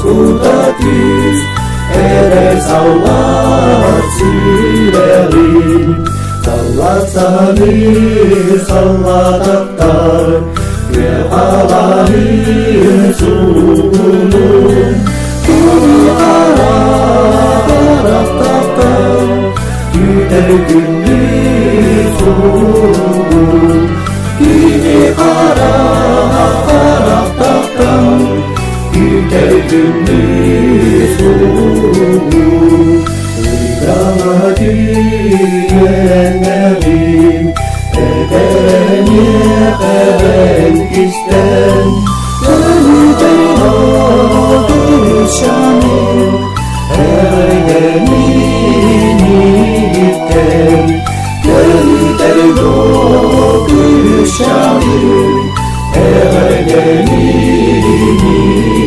putatis, eres salvat sileri. Salvat samir, salvat aktar, ve alahir sulum. Kini Arap gider gündüz sulum. Kini Arap gider gündüz sulum. Diyemedim, ederim isten. Ölüden o gülşanım, ergenin itten. Ölüden o gülşanım, ergenin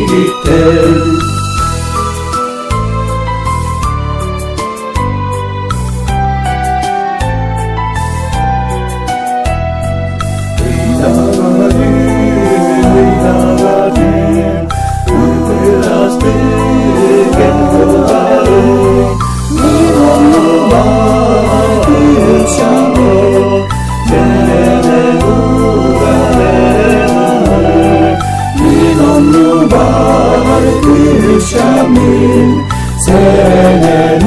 itten. Şamin, sen